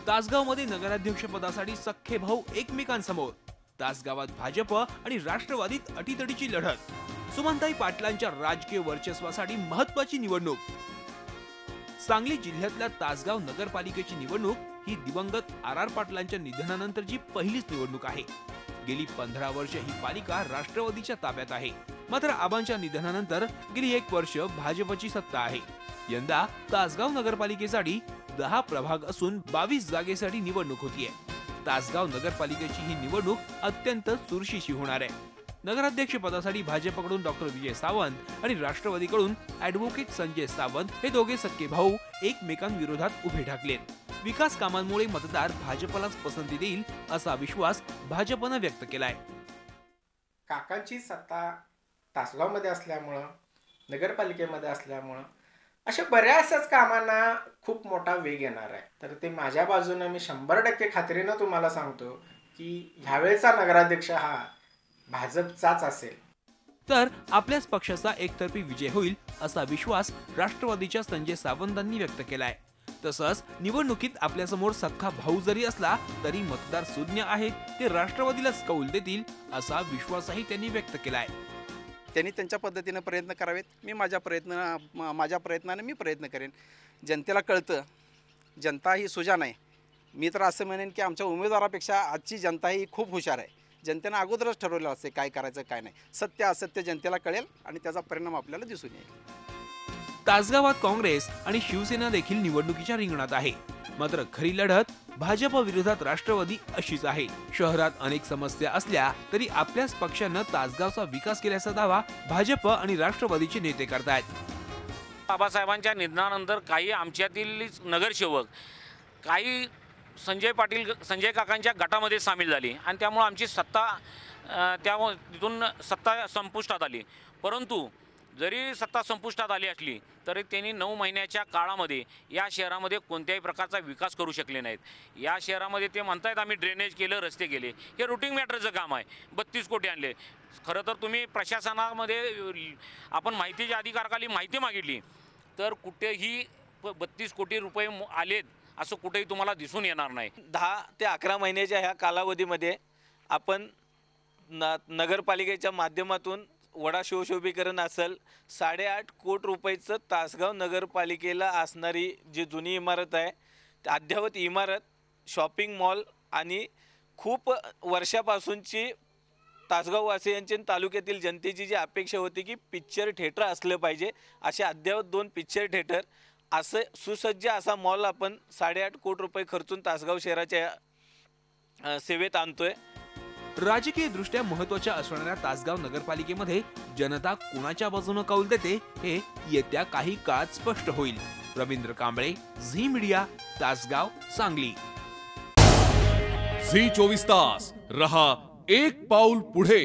तासगावमध्ये नगराध्यक्ष पदासाठी सख्खे भाऊ एकमेकांसमोर। तासगावात भाजप आणि राष्ट्रवादीत अटीतडीची लढत। सुमनताई पाटलांच्या राजकीय वर्चस्वासाठी महत्त्वाची निवडणूक। सांगली जिल्ह्यातल्या तासगाव नगरपालिकेची निवडणूक ही दिवंगत आर पाटलांच्या निधनानंतरची पहिलीच निवडणूक आहे। गेली 15 वर्ष ही पालिका राष्ट्रवादीच्या ताब्यात आहे। मात्र आबांच्या निधनानंतर गेली 1 वर्ष भाजपची सत्ता आहे। यंदा तासगाव नगरपालिकेसाठी 10 प्रभाग असून 22 जागेसाठी निवडणूक होतीये। तासगाव नगरपालिकेची ही निवडणूक अत्यंत चुरशीची होणार आहे। नगराध्यक्ष पदासाठी भाजपकडून डॉक्टर विजय सावंत आणि राष्ट्रवादीकडून ॲडव्होकेट संजय सावंत हे दोघे सख्खे भाऊ एकमेकांविरोधात उभे ठाकलेत। विकास कामांमुळे मतदार भाजपलाच पसंती देईल असा विश्वास भाजपनं व्यक्त केलाय। काकांची सत्ता तासगावमध्ये असल्यामुळं, नगरपालिकेमध्ये असल्यामुळं अशा बऱ्याचशाच कामांना खूप मोठा वेग येणार आहे। तर ते माझ्या बाजूने मी 100% खात्रीनं तुम्हाला सांगतो की ह्यावेळचा नगराध्यक्ष हा भाजपचाच असेल। तर आपल्याच पक्षाचा एकतर्फी विजय होईल असा विश्वास राष्ट्रवादीच्या संजय सावंतांनी व्यक्त केलाय। तसंच निवडणुकीत आपल्यासमोर सख्खा भाऊ जरी असला तरी मतदार सुज्ञ आहेत, ते राष्ट्रवादीलाच कौल देतील असा विश्वासही त्यांनी व्यक्त केलाय। त्यांनी त्यांच्या पद्धतीने प्रयत्न करावेत। मी माझ्या प्रयत्नाने मी प्रयत्न करेन। जनतेला कळतं, जनता ही सुजाण आहे। मी तर असं म्हणेन की आमच्या उमेदवारापेक्षा आजची जनता ही खूप हुशार आहे। जनतेने अगोदरच ठरवलेलं असते काय करायचं काय नाही। सत्य असत्य जनतेला कळेल आणि त्याचा परिणाम आपल्याला दिसून येईल। तासगावात काँग्रेस आणि शिवसेना देखील निवडणुकीच्या रिंगणात आहे। मात्र खरी लढत भाजप विरोधात राष्ट्रवादी अशीच आहे। शहरात अनेक समस्या असल्या तरी आपल्याच पक्षानं तासगावचा विकास केल्याचा दावा भाजप आणि राष्ट्रवादीचे नेते करतायत। बाबासाहेबांच्या निधनानंतर काही आमच्यातील नगरसेवक काही संजय काकांच्या गटामध्ये सामील झाली आणि त्यामुळे आमची सत्ता तिथून सत्ता संपुष्टात आली। परंतु जरी सत्ता संपुष्टात आली असली तरी त्यांनी 9 महिन्याच्या काळामध्ये या शहरामध्ये कोणत्याही प्रकारचा विकास करू शकले नाहीत। या शहरामध्ये ते म्हणतायत आम्ही ड्रेनेज केलं, रस्ते केले, हे रुटीन मॅटरचं काम आहे। 32 कोटी आणले। खरं तर तुम्ही प्रशासनामध्ये आपण माहितीच्या अधिकाराखाली माहिती मागितली तर कुठेही 32 कोटी रुपये आलेत असं कुठेही तुम्हाला दिसून येणार नाही। 10 ते 11 महिन्याच्या ह्या कालावधीमध्ये आपण नगरपालिकेच्या माध्यमातून वडा शिवशोभीकरण असेल, 8.5 कोटी रुपयाचं तासगाव नगरपालिकेला असणारी जी जुनी इमारत आहे, अद्ययावत इमारत, शॉपिंग मॉल आणि खूप वर्षापासूनची तासगाववासियांची तालुक्यातील जनतेची जी अपेक्षा होती की पिक्चर थिएटर असलं पाहिजे, असे अद्ययावत 2 पिक्चर थिएटर, असं सुसज्ज असा मॉल आपण 8.5 कोटी रुपये खर्चून तासगाव शहराच्या सेवेत आणतोय। राजकीय दृष्ट्या महत्त्वाच्या असणाऱ्या तासगाव नगरपालिकेमध्ये जनता कुणाच्या बाजूने कौल देते हे येत्या काही काळात स्पष्ट होईल। Ravindra Kamble, Zee media, Tasgaon, Sangli. Zee 24 Taas रहा एक पाऊल पुढे।